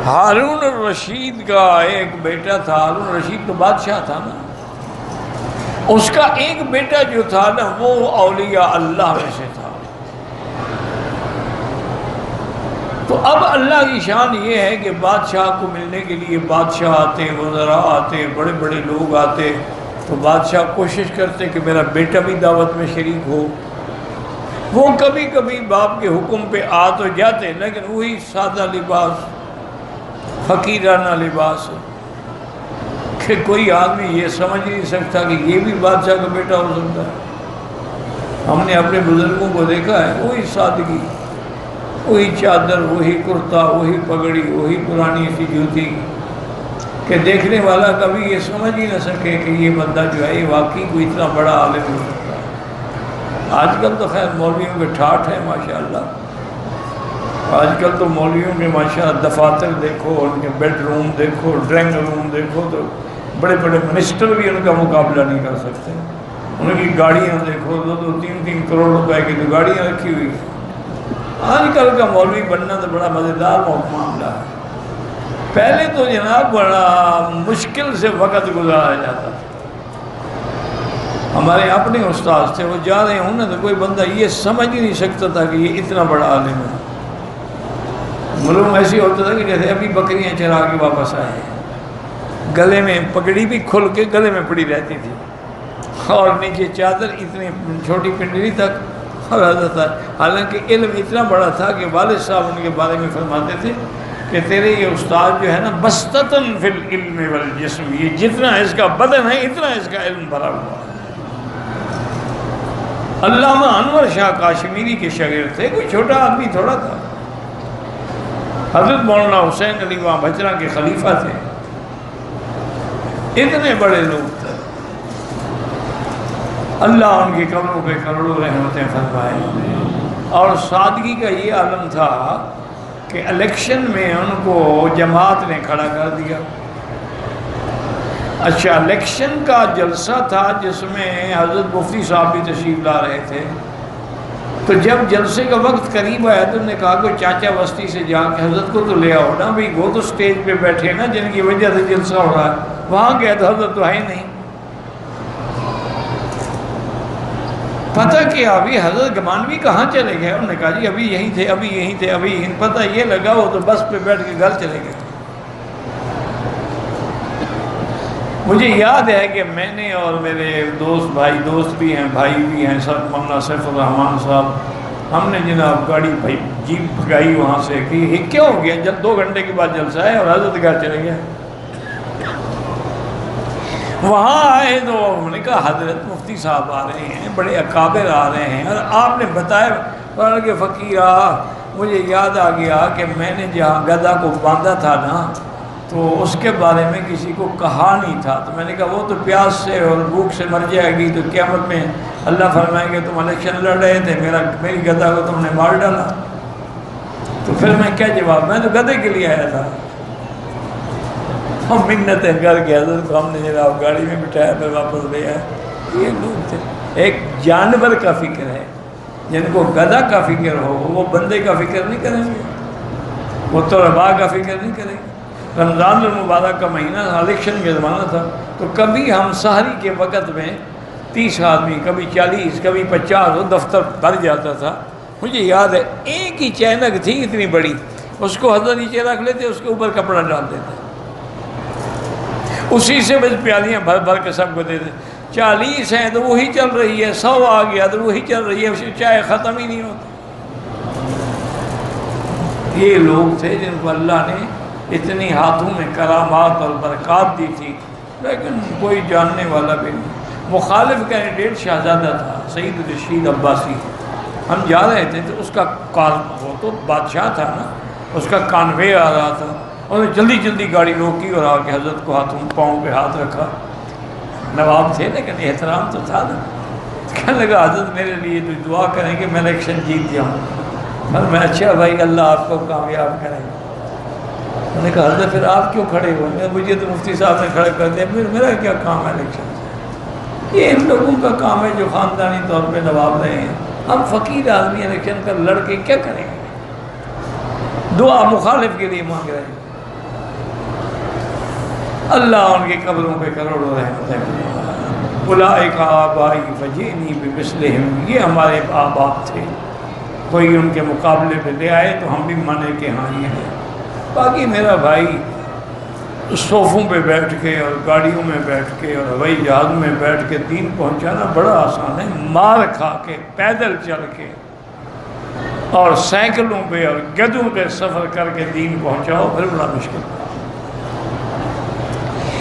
ہارون الرشید کا ایک بیٹا تھا، ہارون الرشید تو بادشاہ تھا نا، اس کا ایک بیٹا جو تھا نا وہ اولیاء اللہ میں سے تھا۔ تو اب اللہ کی شان یہ ہے کہ بادشاہ کو ملنے کے لیے بادشاہ آتے، وزراء آتے، بڑے بڑے لوگ آتے، تو بادشاہ کوشش کرتے کہ میرا بیٹا بھی دعوت میں شریک ہو۔ وہ کبھی کبھی باپ کے حکم پہ آ تو جاتے، لیکن وہی سادہ لباس، فقیرانہ لباس، کہ کوئی آدمی یہ سمجھ نہیں سکتا کہ یہ بھی بادشاہ کا بیٹا ہو سکتا ہے۔ ہم نے اپنے بزرگوں کو دیکھا ہے، وہی سادگی، وہی چادر، وہی کرتا، وہی پگڑی، وہی پرانی سی جوتی، کہ دیکھنے والا کبھی یہ سمجھ ہی نہ سکے کہ یہ بندہ جو ہے یہ واقعی کوئی اتنا بڑا عالم ہو سکتا ہے۔ آج کل تو خیر مولویوں کے ٹھاٹھ ہے ماشاءاللہ، آج کل تو مولویوں کے ماشاءاللہ دفاتر دیکھو، ان کے بیڈ روم دیکھو، ڈرائنگ روم دیکھو، تو بڑے بڑے منسٹر بھی ان کا مقابلہ نہیں کر سکتے۔ ان کی گاڑیاں دیکھو، 2-3 کروڑ روپے کی تو گاڑیاں رکھی ہوئی ہیں۔ آج کل کا مولوی بننا تو بڑا مزیدار معاملہ ہے۔ پہلے تو جناب بڑا مشکل سے وقت گزارا جاتا تھا۔ ہمارے اپنے استاد تھے، وہ جا رہے ہوں نا تو کوئی بندہ یہ سمجھ ہی نہیں سکتا تھا کہ یہ اتنا بڑا عالم ہے۔ معلوم ایسی ہوتا تھا کہ جیسے ابھی بکریاں چرا کے واپس آئے ہیں۔ گلے میں پگڑی بھی کھل کے گلے میں پڑی رہتی تھی، اور نیچے چادر اتنی چھوٹی پنڈلی تک، اور حضرت حالانکہ علم اتنا بڑا تھا کہ والد صاحب ان کے بارے میں فرماتے تھے کہ تیرے یہ استاد جو ہے نا بستتن فی العلم والجسم، یہ جتنا اس کا بدن ہے اتنا اس کا علم بھرا ہوا ہے۔ علامہ انور شاہ کاشمیری کے شاگرد تھے، کوئی چھوٹا آدمی تھوڑا تھا۔ حضرت مولانا حسین علی وہاں بچرا کے خلیفہ تھے، اتنے بڑے لوگ تھے۔ اللہ ان کی قبروں پہ کروڑوں رحمتیں فرمائے۔ اور سادگی کا یہ عالم تھا کہ الیکشن میں ان کو جماعت نے کھڑا کر دیا۔ اچھا، الیکشن کا جلسہ تھا جس میں حضرت مفتی صاحب بھی تشریف لا رہے تھے، تو جب جلسے کا وقت قریب آیا تو انہوں نے کہا کہ چاچا بستی سے جا کے حضرت کو تو لے آؤ نا، بھئی وہ تو سٹیج پہ بیٹھے نا جن کی وجہ سے جلسہ ہو رہا ہے۔ وہاں گیا تو حضرت تو ہے نہیں۔ پتہ کیا ابھی حضرت گمانوی کہاں چلے گئے؟ انہوں نے کہا جی ابھی یہیں تھے، ابھی یہیں تھے، ابھی یہیں۔ پتہ یہ لگا وہ تو بس پہ بیٹھ کے گھر چلے گئے۔ مجھے یاد ہے کہ میں نے اور میرے دوست بھی ہیں، بھائی بھی ہیں، سر مولانا سیف الرحمان صاحب، ہم نے جناب گاڑی بھائی جیپ بھگائی وہاں سے کہ یہ کیا ہو گیا، جب 2 گھنٹے کے بعد جلسہ ہے اور حضرت گھر چلے گئے۔ وہاں آئے تو انہوں نے کہا حضرت مفتی صاحب آ رہے ہیں، بڑے اکابر آ رہے ہیں، اور آپ نے بتایا کہ فقیرہ مجھے یاد آ گیا کہ میں نے جہاں گدھا کو باندھا تھا نا تو اس کے بارے میں کسی کو کہا نہیں تھا، تو میں نے کہا وہ تو پیاس سے اور بھوک سے مر جائے گی، تو قیامت میں اللہ فرمائیں گے تم الیکشن لڑ رہے تھے، میری گدھا کو تم نے مار ڈالا۔ تو پھر میں کیا جواب، میں تو گدھے کے لیے آیا تھا۔ ہم منتیں کر کے حضرت کو ہم نے جناب گاڑی میں بٹھایا، پھر واپس لے آئے۔ یہ لوگ تھے۔ ایک جانور کا فکر ہے، جن کو گدھا کا فکر ہو وہ بندے کا فکر نہیں کریں گے، وہ طلباء کا فکر نہیں کریں گے۔ رمضان المبارک کا مہینہ الیکشن کا زمانہ تھا، تو کبھی ہم سحری کے وقت میں 30 آدمی، کبھی 40، کبھی 50، وہ دفتر بھر جاتا تھا۔ مجھے یاد ہے ایک ہی چینک تھی اتنی بڑی، اس کو حضرت نیچے رکھ لیتے، اس کے اوپر کپڑا ڈال دیتے، اسی سے بس پیالیاں بھر بھر کے سب کو دیتے۔ 40 ہیں تو وہی چل رہی ہے، 100 آ گیا تو وہی چل رہی ہے، چائے ختم ہی نہیں ہوتی۔ یہ لوگ تھے جن کو اللہ نے اتنی ہاتھوں میں کرامات اور برکات دی تھی، لیکن کوئی جاننے والا بھی نہیں۔ مخالف کینڈیڈیٹ شہزادہ تھا سعید رشید عباسی، ہم جا رہے تھے تو اس کا وہ تو بادشاہ تھا نا، اس کا کانوے آ رہا تھا، انہوں نے جلدی جلدی گاڑی روکی اور آ کے حضرت کو ہاتھوں پاؤں پہ ہاتھ رکھا۔ نواب تھے لیکن احترام تو تھا نا۔ کہنے لگا حضرت میرے لیے تو دعا کریں کہ میں الیکشن جیت جاؤں۔ میں اچھا بھائی اللہ آپ کو کامیاب کرے گا۔ میں نے کہا حضرت پھر آپ کیوں کھڑے ہوئے؟ مجھے تو مفتی صاحب نے کھڑے کر دیا، پھر میرا کیا کام ہے الیکشن سے؟ یہ ان لوگوں کا کام ہے جو خاندانی طور پہ نواب رہے ہیں۔ ہم فقیر آدمی الیکشن کر لڑ کے کیا کریں گے؟ دعا مخالف کے لیے مانگ رہے ہیں۔ اللہ ان کی قبروں پہ کروڑوں رحمتیں کرے۔ اولئک آبائی فجئنی بمثلہم، یہ ہمارے آبا تھے، کوئی ان کے مقابلے پہ لے آئے تو ہم بھی مانے کہ ہاں یہ ہے۔ باقی میرا بھائی صوفوں پہ بیٹھ کے اور گاڑیوں میں بیٹھ کے اور ہوائی جہاز میں بیٹھ کے دین پہنچانا بڑا آسان ہے، مار کھا کے پیدل چل کے اور سائیکلوں پہ اور گدھوں پہ سفر کر کے دین پہنچاؤ، پھر بڑا مشکل ہے۔